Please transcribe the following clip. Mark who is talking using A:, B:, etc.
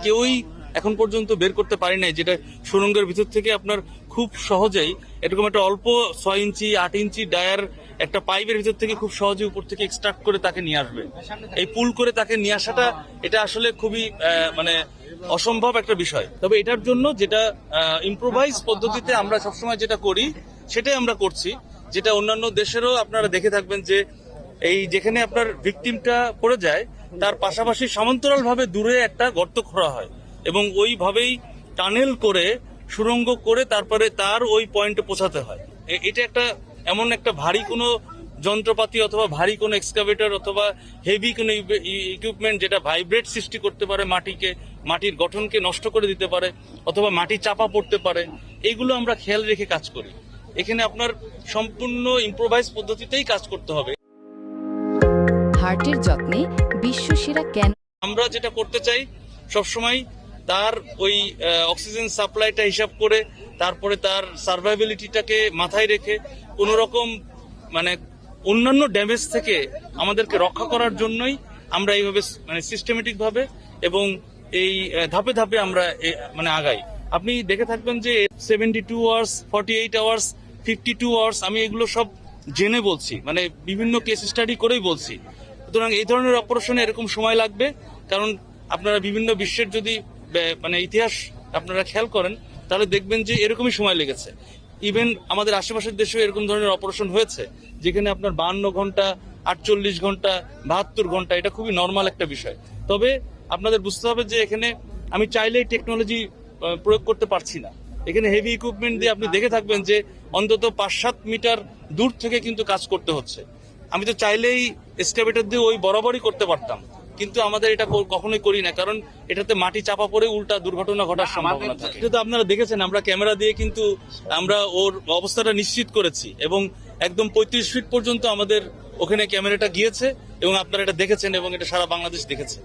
A: কেউই এখন পর্যন্ত বের করতে পারি নাই, যেটা সুড়ঙ্গের ভিতর থেকে আপনার খুব সহজেই এরকম একটা অল্প 6 ইঞ্চি 8 ইঞ্চি ডায়ার একটা পাইপের ভিতর থেকে খুব সহজে উপর থেকে এক্সট্রাক্ট করে তাকে নিয়ে আসবে। এই পুল করে তাকে নিয়ে আসাটা এটা আসলে খুবই মানে অসম্ভব একটা বিষয়। তবে এটার জন্য যেটা ইম্প্রোভাইজ পদ্ধতিতে আমরা সবসময় যেটা করি সেটাই আমরা করছি, যেটা অন্যান্য দেশেরও আপনারা দেখে থাকবেন যে এই যেখানে আপনার ভিকটিমটা পড়ে যায় তার পাশাপাশি সমান্তরাল ভাবে দূরে একটা গর্ত খোঁড়া হয় এবং ওইভাবেই টানেল করে সুড়ঙ্গ করে তারপরে তার ওই পয়েন্টে পৌঁছাতে হয়। এটা একটা এমন একটা ভারী কোনো যন্ত্রপাতি অথবা ভারী কোনো এক্সকাভেটর অথবা হেভি কোনো ইকুইপমেন্ট যেটা ভাইব্রেট সৃষ্টি করতে পারে, মাটির গঠনকে নষ্ট করে দিতে পারে অথবা মাটি চাপা পড়তে পারে, এইগুলো আমরা খেয়াল রেখে কাজ করি। এখানে আপনার সম্পূর্ণ ইম্প্রোভাইজ পদ্ধতিতেই কাজ করতে হবে।
B: হার্টের যত্নে বিশ্বসেরা কেন
A: আমরা যেটা করতে চাই সবসময় তার ওই অক্সিজেন সাপ্লাইটা হিসাব করে তারপরে তার সার্ভাইবিলিটিটাকে মাথায় রেখে কোনো রকম মানে অন্যান্য ড্যামেজ থেকে আমাদেরকে রক্ষা করার জন্যই আমরা এইভাবে মানে সিস্টেমেটিক ভাবে এবং এই ধাপে ধাপে আমরা মানে আগাই। আপনি দেখে থাকবেন যে 72 আওয়ার্স, 48 আওয়ার্স, 52 আওয়ার্স, আমি এগুলো সব জেনে বলছি, মানে বিভিন্ন কেস স্টাডি করেই বলছি। সুতরাং এই ধরনের অপারেশনে এরকম সময় লাগবে, কারণ আপনারা বিভিন্ন বিশ্বের যদি মানে ইতিহাস আপনারা খেয়াল করেন তাহলে দেখবেন যে এরকমই সময় লেগেছে। ইভেন আমাদের আশেপাশের দেশেও এরকম ধরনের অপারেশন হয়েছে যেখানে আপনার 52 ঘন্টা, 48 ঘন্টা, 72 ঘন্টা, এটা খুবই নর্মাল একটা বিষয়। তবে আপনাদের বুঝতে হবে যে এখানে আমি চাইলেই টেকনোলজি প্রয়োগ করতে পারছি না। এখানে হেভি ইকুইপমেন্ট দিয়ে আপনি দেখে থাকবেন যে অন্তত 5-7 মিটার দূর থেকে কিন্তু কাজ করতে হচ্ছে। আমি তো চাইলেই এক্সকাভেটর দিয়ে ওই বরাবরই করতে পারতাম, কিন্তু আমাদের এটা কখনোই করি না, কারণ এটাতে মাটি চাপা পড়ে উল্টা দুর্ঘটনা ঘটার সম্ভাবনা থাকে। এটা তো আপনারা দেখেছেন, আমরা ক্যামেরা দিয়ে কিন্তু আমরা ওর অবস্থাটা নিশ্চিত করেছি এবং একদম 35 ফিট পর্যন্ত আমাদের ওখানে ক্যামেরাটা গিয়েছে এবং আপনারা এটা দেখেছেন এবং এটা সারা বাংলাদেশ দেখেছে।